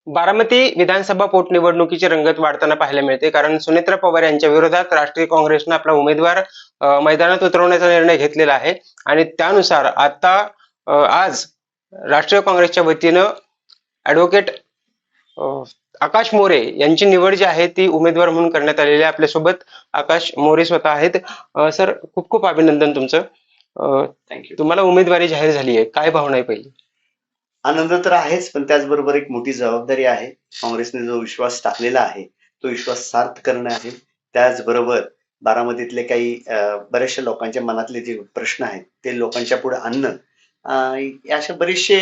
बारामती विधानसभा पोटनिवडणुकीची रंगत वाढताना पाहायला मिळते. कारण सुनेत्रा पवार यांच्या विरोधात राष्ट्रीय काँग्रेसनं आपला उमेदवार मैदानात उतरवण्याचा निर्णय घेतलेला आहे आणि त्यानुसार आता आज राष्ट्रीय काँग्रेसच्या वतीनं ॲडव्होकेट आकाश मोरे यांची निवड जी आहे ती उमेदवार म्हणून करण्यात आलेली आहे. आपल्यासोबत आकाश मोरे स्वतः आहेत. सर, खूप खूप अभिनंदन तुमचं. थँक्यू. तुम्हाला उमेदवारी जाहीर झाली आहे, काय भावना आहे पहिली? आनंद तर आहेच, पण त्याचबरोबर एक मोठी जबाबदारी आहे. काँग्रेसने जो विश्वास टाकलेला आहे तो विश्वास सार्थ करणं आहे. त्याचबरोबर बारामतीतले काही बऱ्याचशा लोकांच्या मनातले जे प्रश्न आहेत ते लोकांच्या पुढे आणणं, अशा बरेचसे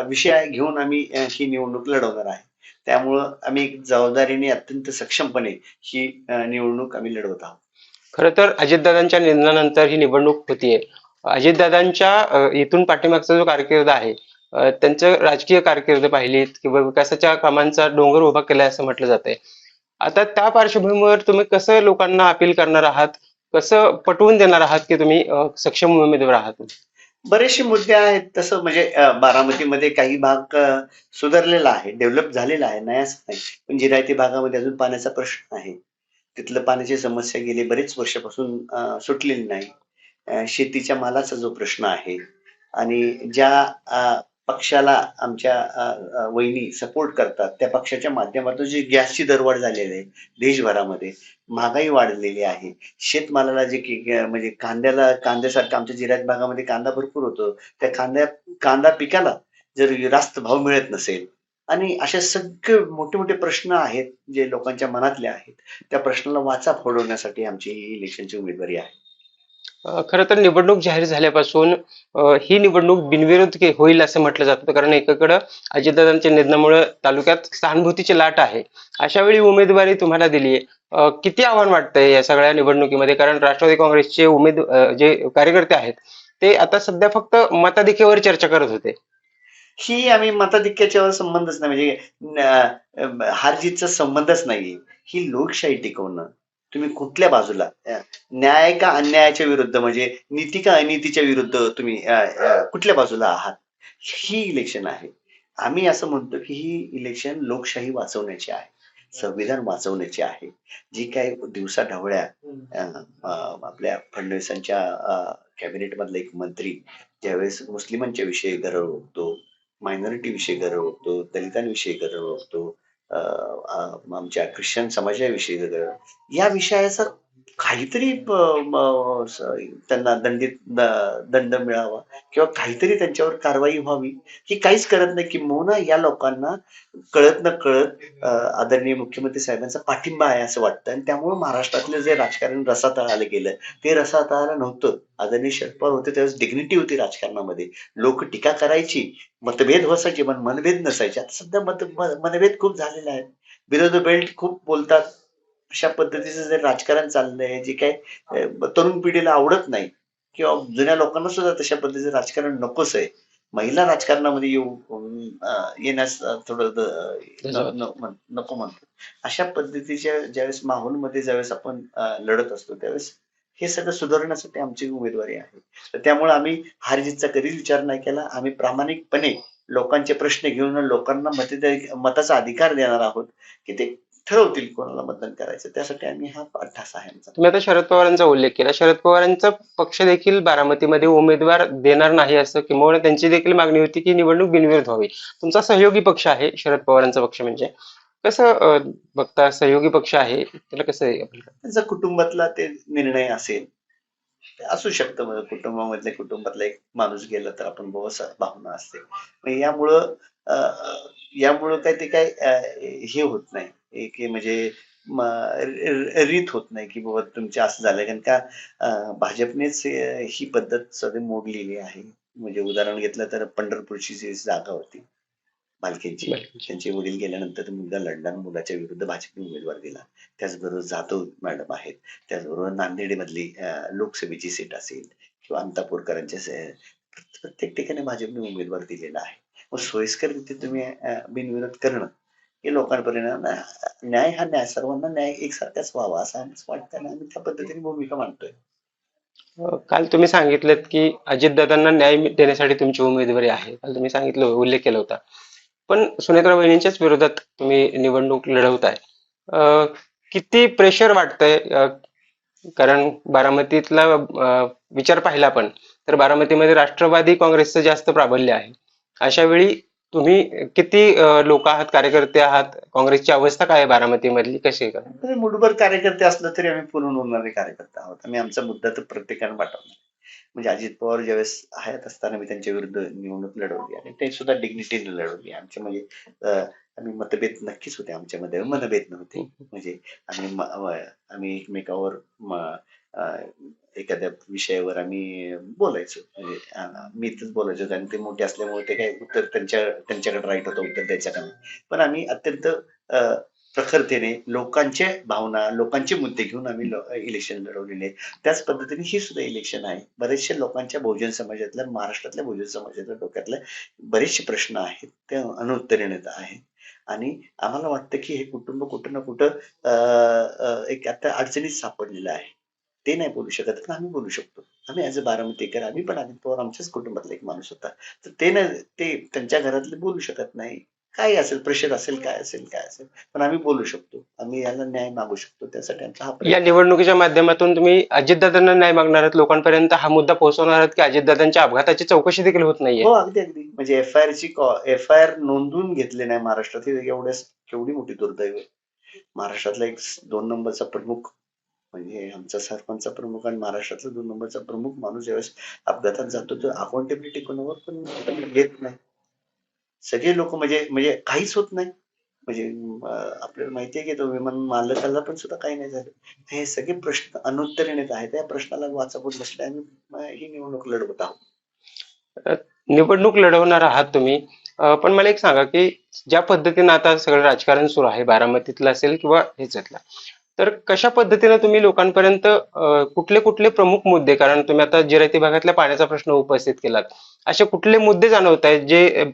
विषय घेऊन आम्ही ही निवडणूक लढवणार आहे. त्यामुळं आम्ही एक जबाबदारीने अत्यंत सक्षमपणे ही निवडणूक आम्ही लढवत आहोत. खरं तर अजितदादांच्या निधनानंतर ही निवडणूक होतीये. अजितदादांच्या इथून पाठीमागचा जो कारकीर्द आहे, त्यांचं राजकीय कारकीर्द पाहिलीत किंवा विकासाच्या कामांचा डोंगर उभा केलाय असं म्हटलं जातंय. आता त्या पार्श्वभूमीवर तुम्ही कसं लोकांना अपील करणार आहात, कसं पटवून देणार आहात की तुम्ही सक्षम उमेदवार आहात? बरेचसे मुद्दे आहेत. तसं म्हणजे बारामतीमध्ये काही भाग सुधारलेला आहे, डेव्हलप झालेला आहे, नाही असं नाही. पण जिरायती भागामध्ये अजून पाण्याचा प्रश्न आहे. तिथलं पाण्याची समस्या गेली बरेच वर्षापासून सुटलेली नाही. शेतीच्या मालाचा जो प्रश्न आहे आणि ज्या पक्षाला आमच्या वहिनी सपोर्ट करतात त्या पक्षाच्या माध्यमातून जी गॅसची दरवाढ झालेली आहे देशभरामध्ये, महागाई वाढलेली आहे. शेतमालाला म्हणजे कांद्यासारखं आमच्या जिल्ह्यात भागामध्ये कांदा भरपूर होतो. त्या कांदा पिकाला जर रास्त भाव मिळत नसेल आणि असे सगळे मोठे मोठे प्रश्न आहेत जे लोकांच्या मनातले आहेत. त्या प्रश्नाला वाचा फोडवण्यासाठी आमची ही इलेक्शनची उमेदवारी आहे. खरं तर निवडणूक जाहीर झाल्यापासून ही निवडणूक बिनविरोध होईल असं म्हटलं जातं. कारण एकीकडं अजितदादांच्या निधनामुळे तालुक्यात सहानुभूतीची लाट आहे. अशा वेळी उमेदवारी तुम्हाला दिली आहे, किती आव्हान वाटतंय या सगळ्या निवडणुकीमध्ये? कारण राष्ट्रवादी काँग्रेसचे जे कार्यकर्ते आहेत ते आता सध्या फक्त मताधिक्यावर चर्चा करत होते. ही आम्ही मताधिक्याच्यावर संबंधच नाही, म्हणजे हार-जीतचा संबंधच नाहीये. ही लोकशाही टिकवणं. तुम्ही कुठल्या बाजूला, न्याय का अन्यायाच्या विरुद्ध, म्हणजे नीती का अनितीच्या विरुद्ध तुम्ही कुठल्या बाजूला आहात? ही इलेक्शन आहे. आम्ही असं म्हणतो की ही इलेक्शन लोकशाही वाचवण्याची आहे, संविधान वाचवण्याची आहे. जी काही दिवसाढवळ्या आपल्या फडणवीसांच्या कॅबिनेट मधला एक मंत्री ज्यावेळेस मुस्लिमांच्या विषयी गरळ ओकतो, मायनॉरिटी विषयी गरळ ओकतो, दलितांविषयी गरळ ओकतो, आमच्या ख्रिश्चन समाजाविषयी गरळ, या विषयाचा काहीतरी त्यांना दंड मिळावा किंवा काहीतरी त्यांच्यावर कारवाई व्हावी, ही काहीच करत नाही. किंबहुना या लोकांना कळत न कळत आदरणीय मुख्यमंत्री साहेबांचा पाठिंबा आहे असं वाटतं आणि त्यामुळे महाराष्ट्रातलं जे राजकारण रसातळाला गेलं ते रसातळाला नव्हतं. आदरणीय शरद पवार होते त्यावेळेस डिग्निटी होती राजकारणामध्ये. लोक टीका करायची, मतभेद व्हायचे पण मनभेद नसायचे. आता सध्या मनभेद खूप झालेले आहेत. विरोधी बेल्ट खूप बोलतात. अशा पद्धतीचं जे राजकारण चाललंय, जे काही तरुण पिढीला आवडत नाही किंवा जुन्या लोकांना सुद्धा तशा पद्धतीचं राजकारण नकोच आहे. महिला राजकारणामध्ये येण्यास थोडं नको म्हणतो. अशा पद्धतीच्या ज्यावेळेस माहोलमध्ये ज्यावेळेस आपण लढत असतो त्यावेळेस हे सगळं सुधारण्यासाठी आमची उमेदवारी आहे. तर त्यामुळे आम्ही हार-जीतचा कधीच विचार नाही केला. आम्ही प्रामाणिकपणे लोकांचे प्रश्न घेऊन लोकांना मताचा अधिकार देणार आहोत की ते ठरवतील कोणाला मतदान करायचं. त्यासाठी आम्ही हा ठास आहे आमचा. तुम्ही आता शरद पवारांचा उल्लेख केला. शरद पवारांचा पक्ष देखील बारामतीमध्ये उमेदवार देणार नाही असं किंवा त्यांची देखील मागणी होती की निवडणूक बिनविरोध व्हावी. तुमचा सहयोगी पक्ष आहे शरद पवारांचा पक्ष, म्हणजे कसं बघता? सहयोगी पक्ष आहे त्याला कसं त्यांचा कुटुंबातला ते निर्णय असेल, असू शकतं. म्हणजे कुटुंबातला एक माणूस गेला तर आपण भावना असते. यामुळं काय ते काय हे होत नाही की म्हणजे रीत होत नाही की बाबा तुमचे असं झालं. कारण का भाजपनेच ही पद्धत सगळी मोडलेली आहे. म्हणजे उदाहरण घेतलं तर पंढरपूरची जी जागा होती मालकींची, त्यांचे वडील गेल्यानंतर मुलगा लढला आणि मुलाच्या विरुद्ध भाजपने उमेदवार दिला. त्याचबरोबर जाधव मॅडम आहेत. त्याचबरोबर नांदेड मधली लोकसभेची सीट असेल किंवा अंतापूरकरांच्या प्रत्येक ठिकाणी भाजपने उमेदवार दिलेला आहे. मग सोयीस्कररित्या तुम्ही बिनविरोध करणं हे लोकांपर्यंत न्याय हा न्याय सर्वांना न्याय एकसारखाच व्हावा असं आम्हाला वाटतं आणि आम्ही त्या पद्धतीने भूमिका मांडतोय. काल तुम्ही सांगितलं की अजितदादांना न्याय देण्यासाठी तुमची उमेदवारी आहे. काल तुम्ही सांगितलं, उल्लेख केला होता. पण सुनेत्रा वहिनींच्याच विरोधात तुम्ही निवडणूक लढवताय. अ, किती प्रेशर वाटतंय? कारण बारामतीतला विचार पाहिला आपण तर बारामतीमध्ये राष्ट्रवादी काँग्रेसचं जास्त प्राबल्य आहे. अशा वेळी तुम्ही किती लोक आहात, कार्यकर्ते आहात? काँग्रेसची अवस्था काय आहे बारामतीमधली, कशी आहे? तरी मुठभर कार्यकर्ते असलं तरी आम्ही पुरून उरणारे कार्यकर्ते आहोत. आम्ही आमचा मुद्दा तर प्रत्येकाने मांडवला. म्हणजे अजित पवार ज्यावेळेस हयात असताना मी त्यांच्या विरुद्ध निवडणूक लढवली आणि ते सुद्धा डिग्निटीने लढवली. आमचे म्हणजे आम्ही मतभेद नक्कीच होते आमच्यामध्ये, मनभेद नव्हते. म्हणजे आम्ही एकमेकावर अ, एखाद्या विषयावर आम्ही बोलायचो. म्हणजे मी इथंच बोलायचो कारण ते मोठे असल्यामुळे ते काही उत्तर त्यांच्याकडे राईट होतं उत्तर द्यायचं नाही. पण आम्ही अत्यंत प्रखरतेने लोकांच्या भावना, लोकांचे मुद्दे घेऊन आम्ही इलेक्शन लढवलेले आहे. त्याच पद्धतीने ही सुद्धा इलेक्शन आहे. बरेचशा लोकांच्या बहुजन समाजातल्या, महाराष्ट्रातल्या बहुजन समाजातल्या डोक्यातले बरेचसे प्रश्न आहेत. ते अनुत्तरीण आहेत. आणि आम्हाला वाटतं की हे कुटुंब कुठं ना कुठं अ, अ, एक आता अडचणीत सापडलेलं आहे. ते नाही बोलू शकत, पण आम्ही बोलू शकतो. आम्ही ॲज अ बारामतीकर आम्ही पण अजित पवार आमच्याच कुटुंबातला एक माणूस होता. तर ते नाही ते त्यांच्या घरातले बोलू शकत नाही. काही असेल, प्रेशर असेल, काय असेल, काय असेल. पण आम्ही बोलू शकतो. आम्ही याला न्याय मागू शकतो. त्यासाठी आमचा हा या प्रयत्न आहे. निवडणुकीच्या माध्यमातून तुम्ही अजितदादांना न्याय मागणार आहात, लोकांपर्यंत हा मुद्दा पोहोचवणार आहात की अजितदादांच्या अपघाताची चौकशी देखील होत नाहीये? हो, अगदी, अगदी. म्हणजे एफ-आय-आर नोंदवून घेतले नाही महाराष्ट्रात. हे एवढ्याच केवढी मोठी दुर्दैव आहे. महाराष्ट्रातला एक 2 नंबरचा प्रमुख म्हणजे आमचा सरपंचचा प्रमुख आणि महाराष्ट्रातला 2 नंबरचा प्रमुख माणूस ज्यावेळेस अपघातात जातो, तर अकाउंटेबिलिटी कोणावर पण घेत नाही. सगळे लोकं म्हणजे म्हणजे काहीच होत नाही. म्हणजे आपल्याला माहिती आहे की तो विमान मालकाला पण सुद्धा काही नाही झालं. हे सगळे प्रश्न अनुत्तरित आहेत. त्या प्रश्नाला वाचावत बसले आणि ही निवडणूक लढवत आहोत. अ, निवडणूक लढवणार आहात तुम्ही. पण मला एक सांगा की ज्या पद्धतीनं आता सगळं राजकारण सुरू आहे, बारामतीतलं असेल किंवा ह्याच्यातलं, तर कशा पद्धतीने तुम्ही लोकांपर्यंत कुठले कुठले प्रमुख मुद्दे, कारण तुम्ही आता जिरायती भागातल्या पाण्याचा प्रश्न उपस्थित केलात, असे कुठले मुद्दे जाणवत आहेत जे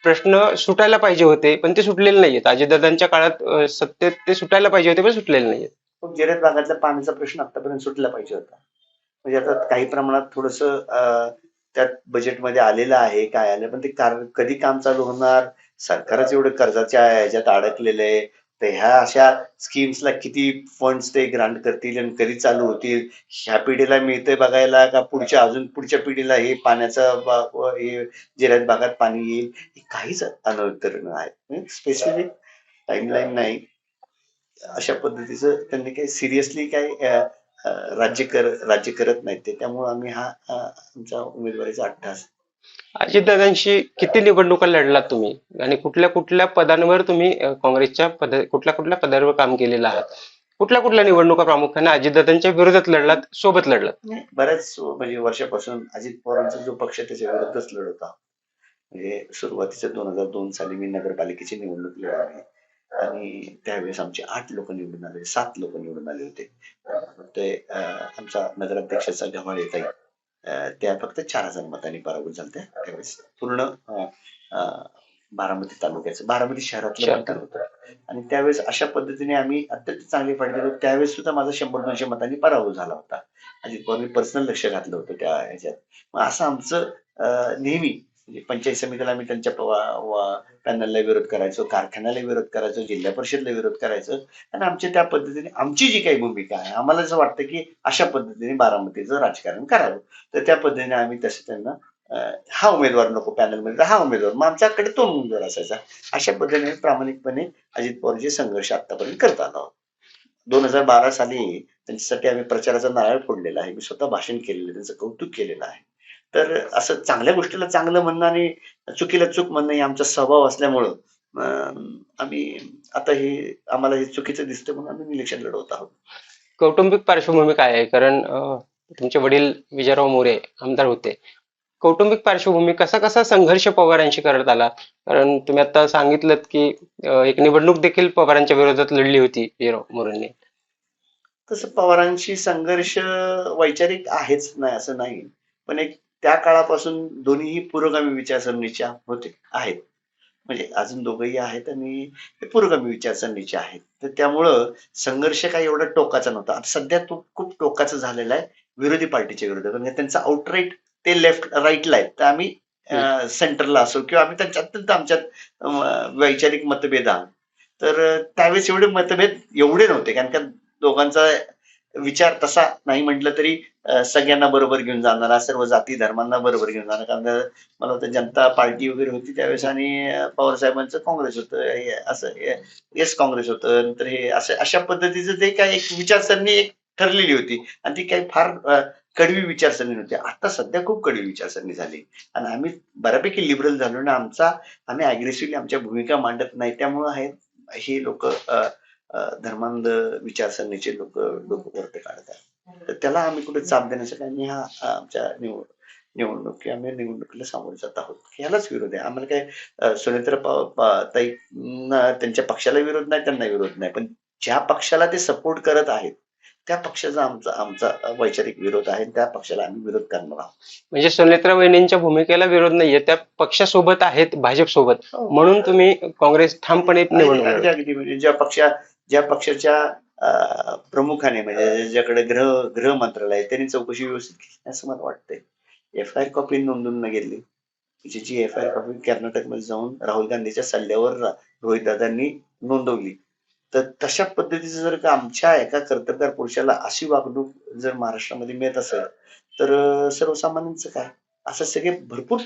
प्रश्न सुटायला पाहिजे होते पण ते सुटलेले नाहीयेत? अजितदादांच्या काळात सत्तेत ते सुटायला पाहिजे होते पण सुटलेले नाहीयेत. मग जैरत भागातल्या पाण्याचा प्रश्न आतापर्यंत सुटला पाहिजे होता. म्हणजे आता काही प्रमाणात थोडंसं त्यात बजेटमध्ये आलेलं आहे, काय आलं, पण ते कधी काम चालू होणार? सरकारच एवढं कर्जाच्या ह्याच्यात अडकलेलं आहे. तर ह्या अशा स्कीम्सला किती फंड्स ते ग्रांट करतील आणि कधी चालू होतील? ह्या पिढीला मिळतंय बघायला का अजून पुढच्या पिढीला हे पाण्याचं हे जिरायत भागात पाणी येईल? हे काहीच अनवतरण आहे. स्पेसिफिक टाईमलाईन नाही. अशा पद्धतीचं त्यांनी काही सिरियसली काही राज्य करत नाहीत ते. त्यामुळे आम्ही हा आमचा उमेदवारीचा अट्टहास. अजितदादांशी किती निवडणुका लढलात तुम्ही आणि कुठल्या कुठल्या पदांवर तुम्ही काँग्रेसच्या कुठल्या कुठल्या पदांवर काम केलेलं आहात? कुठल्या कुठल्या निवडणुका प्रामुख्याने अजितदादांच्या विरोधात लढलात, सोबत लढलात? नाही, बऱ्याच म्हणजे वर्षापासून अजित पवारांचा जो पक्ष आहे त्याच्या विरुद्धच लढत आहोत. म्हणजे सुरुवातीच्या 2002 साली मी नगरपालिकेची निवडणूक लढवली आणि त्यावेळेस आमचे 8 लोक निवडून आले, 7 लोक निवडून आले होते. ते आमचा नगराध्यक्षाचा गव्हाळे ताई त्या फक्त 4,000 मतांनी पराभूत झाल्या त्यावेळेस. पूर्ण अ, अ, बारामती तालुक्याचं, बारामती शहरातलं मतदान होतं. आणि त्यावेळेस अशा पद्धतीने आम्ही अत्यंत चांगली फाईट दिली. त्यावेळेस सुद्धा माझा 100-200 मतांनी पराभव झाला होता. अजित पवारांनी पर्सनल लक्ष घातलं होतं त्या ह्याच्यात. मग असं आमचं नेहमी म्हणजे पंचायत समितीला आम्ही त्यांच्या पॅनलला विरोध करायचो, कारखान्याला विरोध करायचो, जिल्हा परिषदला विरोध करायचो. आणि आमच्या त्या पद्धतीने आमची जी काही भूमिका आहे, आम्हाला असं वाटतं की अशा पद्धतीने बारामतीचं राजकारण करावं. तर त्या पद्धतीने आम्ही तसं त्यांना हा उमेदवार नको पॅनलमध्ये, हा उमेदवार, मग आमच्याकडे तो उमेदवार असायचा. अशा पद्धतीने प्रामाणिकपणे अजित पवारचे संघर्ष आतापर्यंत करत आलो आहोत. 2012 साली त्यांच्यासाठी आम्ही प्रचाराचा नारळ फोडलेला आहे. मी स्वतः भाषण केलेलं आहे, त्यांचं कौतुक केलेलं आहे. तर असं चांगल्या गोष्टीला चांगलं म्हणणं आणि चुकीला चूक म्हणणं हे आमचा स्वभाव असल्यामुळं आम्ही आता हे आम्हाला हे चुकीचं दिसतं म्हणून आम्ही इलेक्शन लढवत आहोत. कौटुंबिक पार्श्वभूमी काय आहे? कारण तुमचे वडील विजयराव मोरे आमदार होते. कौटुंबिक पार्श्वभूमी, कसा कसा संघर्ष पवारांशी करत आला? कारण तुम्ही आता सांगितलं की एक निवडणूक देखील पवारांच्या विरोधात लढली होती विजयराव मोरेंनी. तसं पवारांशी संघर्ष वैचारिक आहेच नाही असं नाही. पण एक त्या काळापासून दोन्हीही पुरोगामी विचारसरणीच्या आहेत. म्हणजे अजून दोघंही आहेत आणि ते पुरोगामी विचारसरणीचे आहेत. तर त्यामुळं संघर्ष काही एवढा टोकाचा नव्हता. आता सध्या तो खूप टोकाचा झालेला आहे विरोधी पार्टीच्या विरोधात. म्हणजे त्यांचा आउटराईट ते लेफ्ट राईटला आहेत. तर आम्ही सेंटरला असो किंवा आम्ही त्यांच्या अत्यंत आमच्यात वैचारिक मतभेद आहोत. तर त्यावेळेस एवढे मतभेद एवढे नव्हते कारण का दोघांचा विचार तसा नाही म्हटलं तरी सगळ्यांना बरोबर घेऊन जाणारा, सर्व जाती धर्मांना बरोबर घेऊन जाणारा. कारण मला वाटतं जनता पार्टी वगैरे होती त्यावेळेस आणि पवार साहेबांचं काँग्रेस होतं, हे असं येस काँग्रेस होतं. नंतर हे असं अशा पद्धतीचं ते काय एक विचारसरणी एक ठरलेली होती आणि ती काही फार कडवी विचारसरणी नव्हती. आता सध्या खूप कडवी विचारसरणी झाली आणि आम्ही बऱ्यापैकी लिबरल झालो आणि आम्ही अग्रेसिव्हली आमच्या भूमिका मांडत नाही. त्यामुळे हे लोक धर्मांध विचारसरणीचे लोक डोकं वरती काढतात. तर त्याला आम्ही कुठे चाप देण्यासाठी आम्ही आमच्या आम्ही निवडणुकीला सामोरे जात आहोत. ह्यालाच विरोध आहे. आम्हाला काय सुनेत्रा ताई त्यांच्या पक्षाला विरोध नाही, त्यांना विरोध नाही. पण ज्या पक्षाला ते सपोर्ट करत आहेत त्या पक्षाचा आमचा वैचारिक विरोध आहे. त्या पक्षाला आम्ही विरोध करणार आहोत. म्हणजे सुनेत्रा वहिनींच्या भूमिकेला विरोध नाहीये, त्या पक्षासोबत आहेत, भाजप सोबत, म्हणून तुम्ही काँग्रेस ठामपणे निवडून अगदी अगदी म्हणजे ज्या पक्षाच्या प्रमुखाने म्हणजे ज्याच्याकडे गृह मंत्रालय आहे त्यांनी चौकशी व्यवस्थित केली असं मला वाटतंय. FIR कॉपी नोंदवून न घेतली, जी FIR कॉपी कर्नाटकमध्ये जाऊन राहुल गांधीच्या सल्ल्यावर रोहितदादांनी नोंदवली. तर तशा पद्धतीचं जर का आमच्या एका कर्तबगार पुरुषाला अशी वागणूक जर महाराष्ट्रामध्ये मिळत असेल तर सर्वसामान्यांचं काय? असे सगळे भरपूर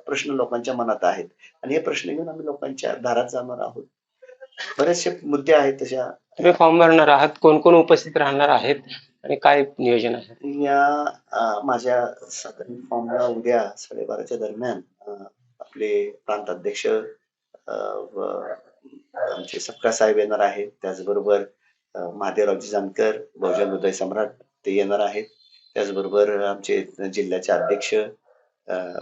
प्रश्न लोकांच्या मनात आहेत आणि हे प्रश्न घेऊन आम्ही लोकांच्या दारात जाणार आहोत. बरेचसे मुद्दे आहेत तशा. तुम्ही फॉर्म भरणार आहात, कोण कोण उपस्थित राहणार आहेत आणि काय नियोजन आहे? या माझ्या साधारण फॉर्मला उद्या 12:30च्या दरम्यान आपले प्रांत अध्यक्ष व आमचे सपकाळ साहेब येणार आहेत. त्याचबरोबर महादेवरावजी जानकर, बहुजन हृदय सम्राट ते येणार आहेत. त्याचबरोबर आमचे जिल्ह्याचे अध्यक्ष,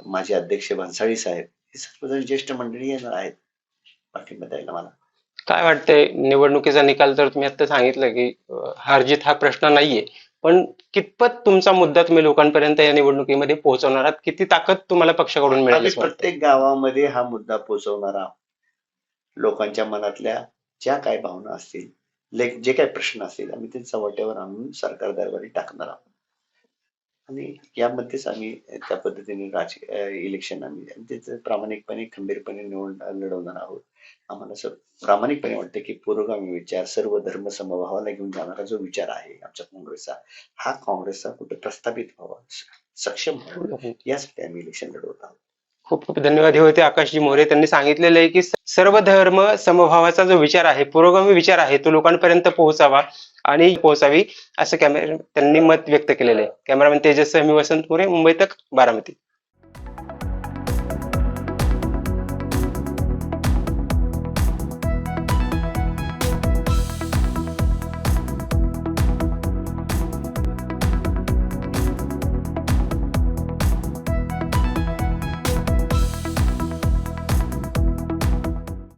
माजी अध्यक्ष भन्साळी साहेब, हे सर्वजण ज्येष्ठ मंडळी येणार आहेत पाठिंबा द्यायला मला. काय वाटतंय, निवडणुकीचा निकाल तर तुम्ही आता सांगितलं की हारजीत हा प्रश्न नाहीये, पण कितपत तुमचा मुद्दा तुम्ही लोकांपर्यंत या निवडणुकीमध्ये पोहोचवणार आहात? किती ताकद तुम्हाला पक्षाकडून मिळेल आम्ही असं वाटतं? प्रत्येक गावामध्ये हा मुद्दा पोहोचवणार आहोत. लोकांच्या मनातल्या ज्या काही भावना असतील, जे काही प्रश्न असतील, आम्ही ते चव्हाट्यावर आणून सरकार दरबारी टाकणार आहोत आणि यामध्येच आम्ही त्या पद्धतीने इलेक्शन आम्ही त्याचं प्रामाणिकपणे खंबीरपणे लढवणार आहोत. आम्हाला असं प्रामाणिकपणे वाटतं की पुरोगामी विचार, सर्व धर्म समभावाला घेऊन जाणारा जो विचार आहे आमच्या काँग्रेसचा, हा काँग्रेसचा कुठे प्रस्थापित व्हावा, सक्षम व्हावा, यासाठी आम्ही इलेक्शन लढवत आहोत. खूप खूप धन्यवाद. हे होते आकाशजी मोरे. त्यांनी सांगितलेलं आहे की सर्व धर्म समभावाचा जो विचार आहे, पुरोगामी विचार आहे, तो लोकांपर्यंत पोहोचावी असं त्यांनी मत व्यक्त केलेलं आहे. कॅमेरामॅन तेजस, मी वसंत मोरे, मुंबई तक, बारामती.